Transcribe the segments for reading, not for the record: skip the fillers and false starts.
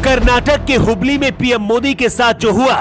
कर्नाटक के हुबली में पीएम मोदी के साथ जो हुआ,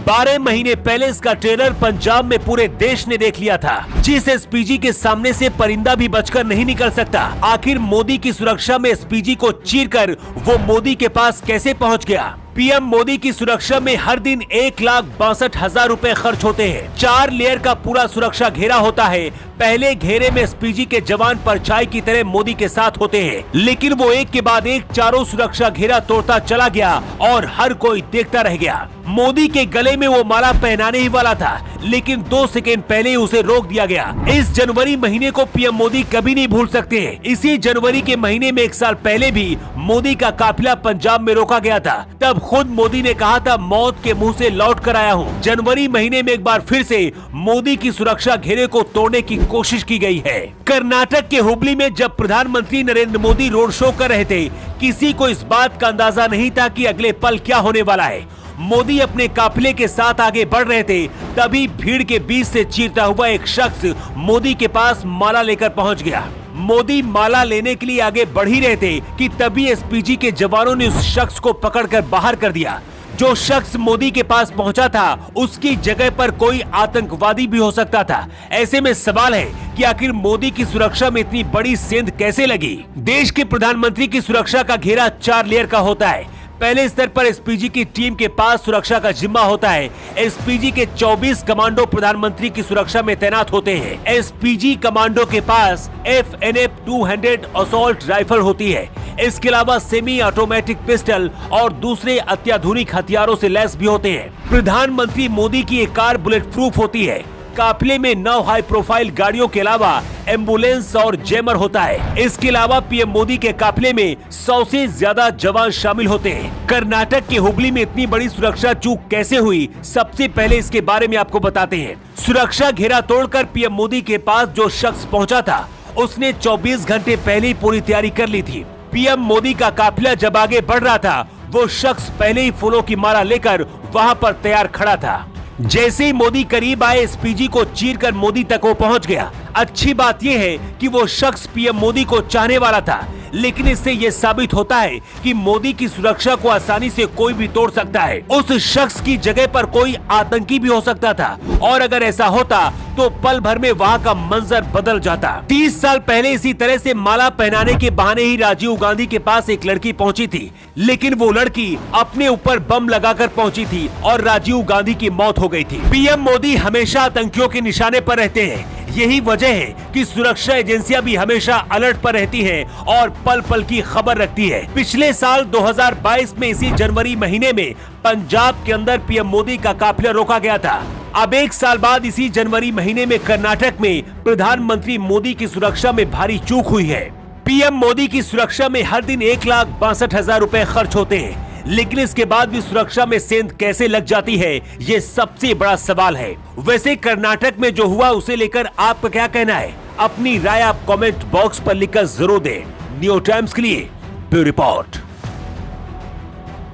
12 महीने पहले इसका ट्रेलर पंजाब में पूरे देश ने देख लिया था। जिस एसपीजी के सामने से परिंदा भी बचकर नहीं निकल सकता, आखिर मोदी की सुरक्षा में एसपीजी को चीरकर वो मोदी के पास कैसे पहुंच गया? पीएम मोदी की सुरक्षा में हर दिन 1,62,000 रुपए खर्च होते हैं। 4 लेयर का पूरा सुरक्षा घेरा होता है। पहले घेरे में एसपीजी के जवान परछाई की तरह मोदी के साथ होते हैं, लेकिन वो एक के बाद एक चारों सुरक्षा घेरा तोड़ता चला गया और हर कोई देखता रह गया। मोदी के गले में वो माला पहनाने ही वाला था, लेकिन 2 सेकेंड पहले उसे रोक दिया गया। इस जनवरी महीने को पीएम मोदी कभी नहीं भूल सकते हैं। इसी जनवरी के महीने में 1 साल पहले भी मोदी का काफिला पंजाब में रोका गया था। तब खुद मोदी ने कहा था, मौत के मुंह से लौट कर आया हूँ। जनवरी महीने में एक बार फिर से मोदी की सुरक्षा घेरे को तोड़ने की कोशिश की गई है। कर्नाटक के हुबली में जब प्रधानमंत्री नरेंद्र मोदी रोड शो कर रहे थे, किसी को इस बात का अंदाजा नहीं था कि अगले पल क्या होने वाला है। मोदी अपने काफिले के साथ आगे बढ़ रहे थे, तभी भीड़ के बीच से चीरता हुआ एक शख्स मोदी के पास माला लेकर पहुंच गया। मोदी माला लेने के लिए आगे बढ़ ही रहे थे कि तभी एसपीजी के जवानों ने उस शख्स को पकड़कर बाहर कर दिया। जो शख्स मोदी के पास पहुंचा था, उसकी जगह पर कोई आतंकवादी भी हो सकता था। ऐसे में सवाल है कि आखिर मोदी की सुरक्षा में इतनी बड़ी सेंध कैसे लगी? देश के प्रधानमंत्री की सुरक्षा का घेरा 4 लेयर का होता है। पहले स्तर पर एसपीजी की टीम के पास सुरक्षा का जिम्मा होता है। एसपीजी के 24 कमांडो प्रधानमंत्री की सुरक्षा में तैनात होते हैं। एसपीजी कमांडो के पास FNF 200 असॉल्ट राइफल होती है। इसके अलावा सेमी ऑटोमेटिक पिस्टल और दूसरे अत्याधुनिक हथियारों से लैस भी होते हैं। प्रधानमंत्री मोदी की एक कार बुलेट प्रूफ होती है। काफिले में 9 हाई प्रोफाइल गाड़ियों के अलावा एम्बुलेंस और जैमर होता है। इसके अलावा पीएम मोदी के काफिले में 100 से ज्यादा जवान शामिल होते हैं। कर्नाटक के हुबली में इतनी बड़ी सुरक्षा चूक कैसे हुई, सबसे पहले इसके बारे में आपको बताते हैं। सुरक्षा घेरा तोड़कर पीएम मोदी के पास जो शख्स पहुंचा था, उसने 24 घंटे पहले ही पूरी तैयारी कर ली थी। पीएम मोदी का काफिला जब आगे बढ़ रहा था, वो शख्स पहले ही फूलों की माला लेकर वहाँ पर तैयार खड़ा था। जैसे ही मोदी करीब आए, एसपीजी को चीरकर मोदी तक वो पहुंच गया। अच्छी बात यह है कि वो शख्स पीएम मोदी को चाहने वाला था, लेकिन इससे ये साबित होता है कि मोदी की सुरक्षा को आसानी से कोई भी तोड़ सकता है। उस शख्स की जगह पर कोई आतंकी भी हो सकता था, और अगर ऐसा होता तो पल भर में वहाँ का मंजर बदल जाता। 30 साल पहले इसी तरह से माला पहनाने के बहाने ही राजीव गांधी के पास एक लड़की पहुंची थी, लेकिन वो लड़की अपने ऊपर बम लगाकर पहुंची थी और राजीव गांधी की मौत हो गई थी। पीएम मोदी हमेशा आतंकियों के निशाने पर रहते हैं। यही वजह है कि सुरक्षा एजेंसियां भी हमेशा अलर्ट पर रहती हैं और पल पल की खबर रखती है। पिछले साल 2022 में इसी जनवरी महीने में पंजाब के अंदर पीएम मोदी का काफिला रोका गया था। अब 1 साल बाद इसी जनवरी महीने में कर्नाटक में प्रधानमंत्री मोदी की सुरक्षा में भारी चूक हुई है। पीएम मोदी की सुरक्षा में हर दिन 1,62,000 रुपए खर्च होते हैं, लेकिन इसके बाद भी सुरक्षा में सेंध कैसे लग जाती है, ये सबसे बड़ा सवाल है। वैसे कर्नाटक में जो हुआ, उसे लेकर आपका क्या कहना है? अपनी राय आप कमेंट बॉक्स पर लिखकर जरूर दें। न्यू टाइम्स के लिए ब्यूरो रिपोर्ट।